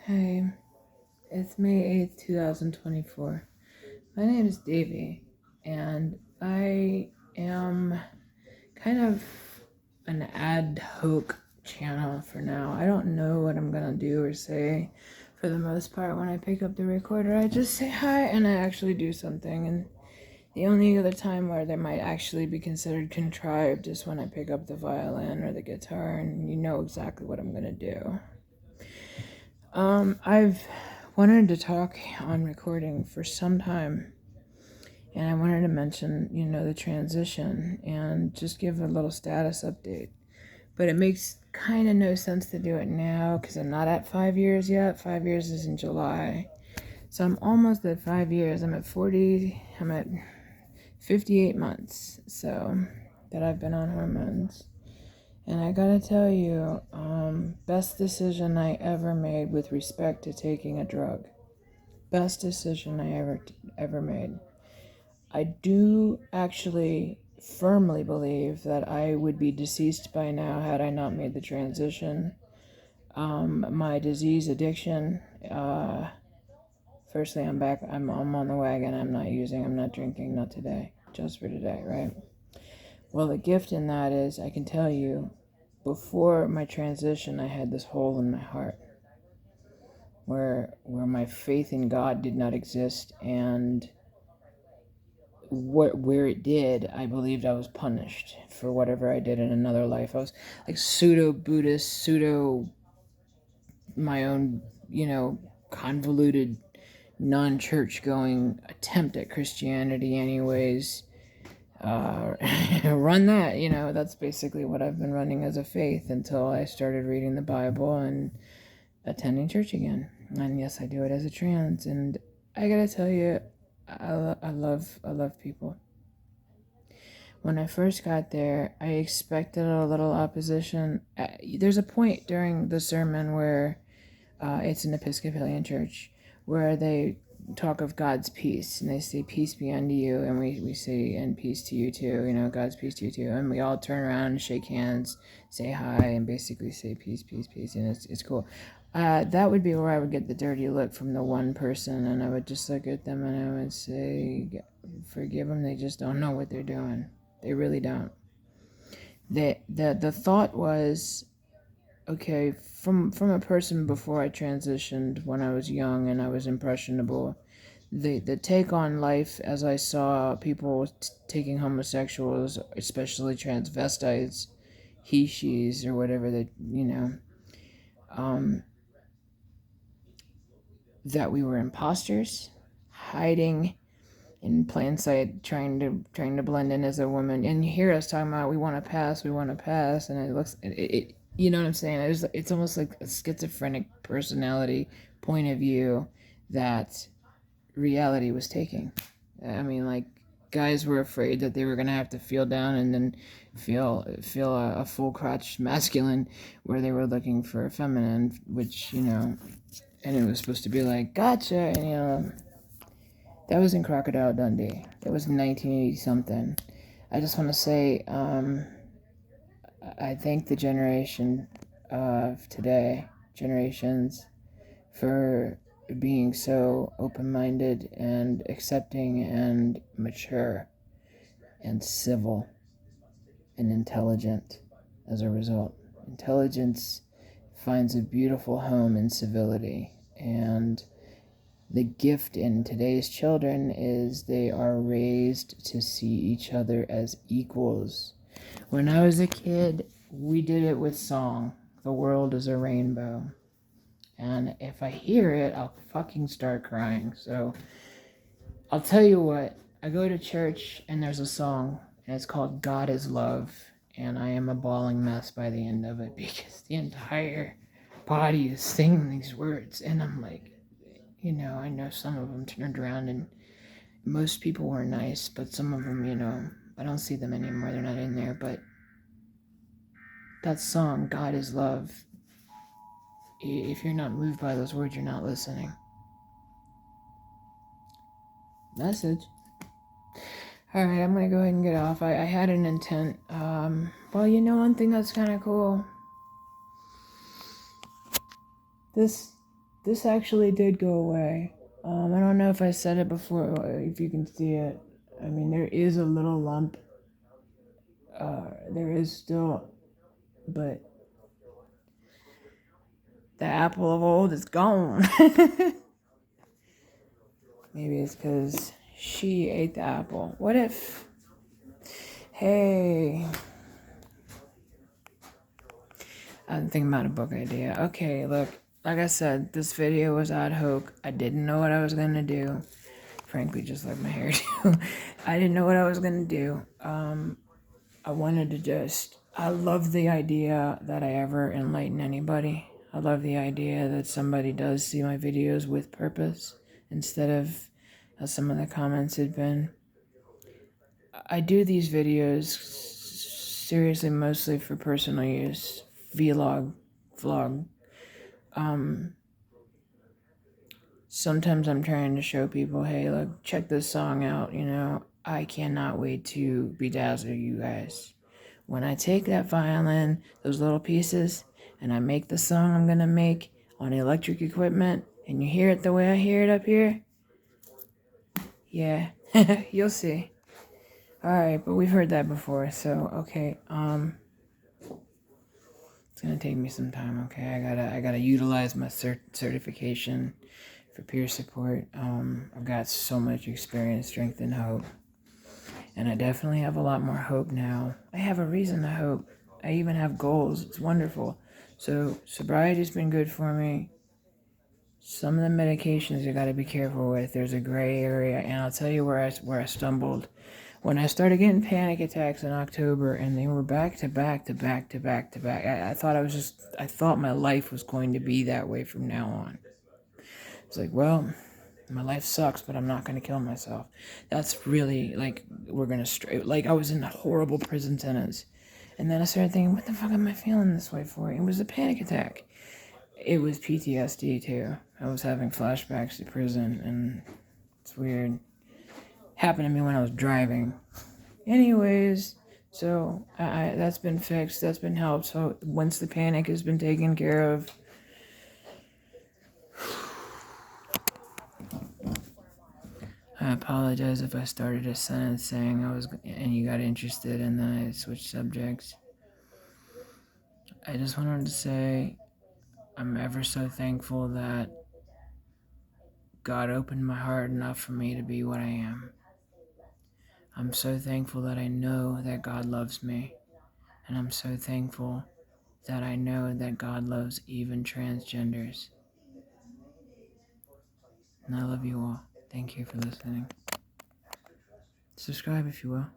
Hey, it's May 8th, 2024. My name is Davy, and I am kind of an ad hoc channel for now. I don't know what I'm gonna do or say for the most part. When I pick up the recorder, I just say hi and I actually do something. And the only other time where they might actually be considered contrived is when I pick up the violin or the guitar and you know exactly what I'm gonna do. I've wanted to talk on recording for some time, and I wanted to mention, the transition and just give a little status update. But it makes kind of no sense to do it now because I'm not at 5 years yet. 5 years is in July. So I'm almost at 5 years. I'm at 58 months. So that I've been on hormones. And I gotta tell you, best decision I ever made with respect to taking a drug. Best decision I ever made. I do actually firmly believe that I would be deceased by now had I not made the transition. My disease addiction. Firstly, I'm back. I'm on the wagon. I'm not drinking, not today, just for today, right? Well, the gift in that is I can tell you, before my transition, I had this hole in my heart where my faith in God did not exist, and where it did, I believed I was punished for whatever I did in another life. I was like pseudo Buddhist, pseudo my own, convoluted non-church going attempt at Christianity anyways. Run that, that's basically what I've been running as a faith until I started reading the Bible and attending church again. And yes, I do it as a trans, and I gotta tell you, I love people. When I first got there, I expected a little opposition. There's a point during the sermon where it's an Episcopalian church where they talk of God's peace, and they say, "Peace be unto you," and we say, "And peace to you too." God's peace to you too, and we all turn around and shake hands, say hi, and basically say, "Peace, peace, peace," and it's cool. That would be where I would get the dirty look from the one person, and I would just look at them and I would say, "Forgive them. They just don't know what they're doing. They really don't." The thought was, okay, from a person before I transitioned when I was young and I was impressionable, the take on life as I saw people taking homosexuals, especially transvestites, he, she's, or whatever um, that we were imposters, hiding in plain sight, trying to blend in as a woman. And you hear us talking about we want to pass, and it looks it you know what I'm saying? It's almost like a schizophrenic personality point of view that reality was taking. I mean, like, guys were afraid that they were gonna have to feel down and then feel a full crotch masculine, where they were looking for a feminine, which and it was supposed to be like gotcha, and that was in Crocodile Dundee. That was 1980 something. I just want to say, I thank the generation of today, generations, for being so open-minded and accepting and mature and civil and intelligent as a result. Intelligence finds a beautiful home in civility, and the gift in today's children is they are raised to see each other as equals. When I was a kid, we did it with song. The world is a rainbow. And if I hear it, I'll fucking start crying. So I'll tell you what, I go to church and there's a song, and it's called God is Love. And I am a bawling mess by the end of it because the entire body is singing these words. And I'm like, I know some of them turned around and most people were nice, but some of them, I don't see them anymore. They're not in there. But that song, God is Love, if you're not moved by those words, you're not listening. Message. All right, I'm going to go ahead and get off. I had an intent. Well, one thing that's kind of cool. This this actually did go away. I don't know if I said it before, if you can see it. I mean, there is a little lump. There is still, but the apple of old is gone. Maybe it's because she ate the apple. What if? Hey, I'm thinking about a book idea. Okay, look, like I said, this video was ad hoc. I didn't know what I was gonna do. Frankly, just like my hair too. I didn't know what I was gonna do. I wanted to I love the idea that I ever enlighten anybody. I love the idea that somebody does see my videos with purpose instead of, as some of the comments had been. I do these videos seriously mostly for personal use. Vlog. Sometimes I'm trying to show people, hey, look, check this song out, you know. I cannot wait to bedazzle you guys. When I take that violin, those little pieces, and I make the song I'm gonna make on electric equipment, and you hear it the way I hear it up here, yeah, you'll see. Alright, but we've heard that before, so, okay, it's gonna take me some time, okay? I gotta utilize my certification for peer support. I've got so much experience, strength, and hope. And I definitely have a lot more hope now. I have a reason to hope. I even have goals. It's wonderful. So sobriety's been good for me. Some of the medications you got to be careful with. There's a gray area, and I'll tell you where I stumbled. When I started getting panic attacks in October, and they were back to back to back to back to back, I thought my life was going to be that way from now on. It's like, well, my life sucks, but I'm not going to kill myself. That's really, like, I was in horrible prison sentence. And then I started thinking, what the fuck am I feeling this way for? It was a panic attack. It was PTSD, too. I was having flashbacks to prison, and it's weird. Happened to me when I was driving. Anyways, so that's been fixed. That's been helped. So once the panic has been taken care of, I apologize if I started a sentence saying and you got interested, and then I switched subjects. I just wanted to say I'm ever so thankful that God opened my heart enough for me to be what I am. I'm so thankful that I know that God loves me, and I'm so thankful that I know that God loves even transgenders. And I love you all. Thank you for listening. Subscribe if you will.